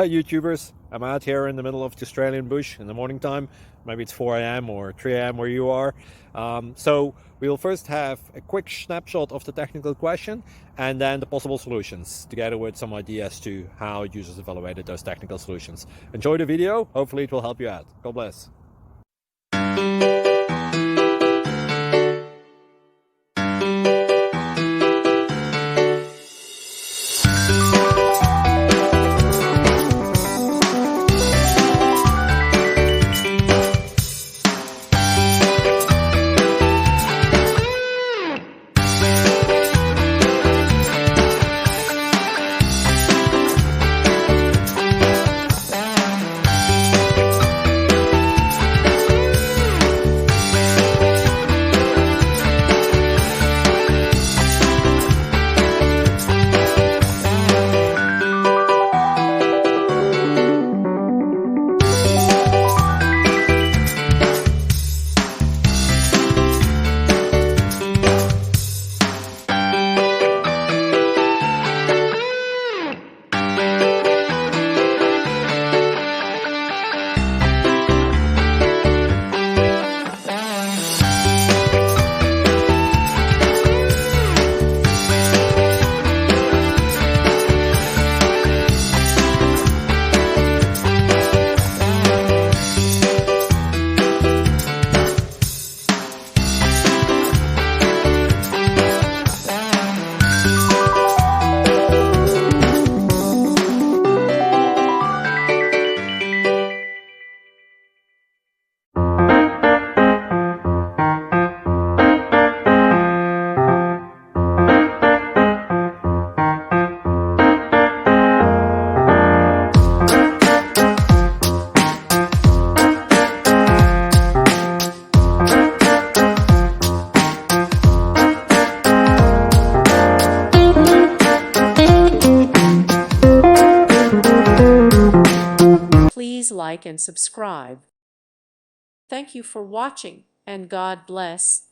Hi YouTubers, I'm out here in the middle of the Australian bush in the morning time. Maybe it's 4 a.m. or 3 a.m. where you are. So we'll first have a quick snapshot of the technical question and then the possible solutions, together with some ideas to how users evaluated those technical solutions. Enjoy the video, hopefully it will help you out. God bless. Please like and subscribe. Thank you for watching, and God bless.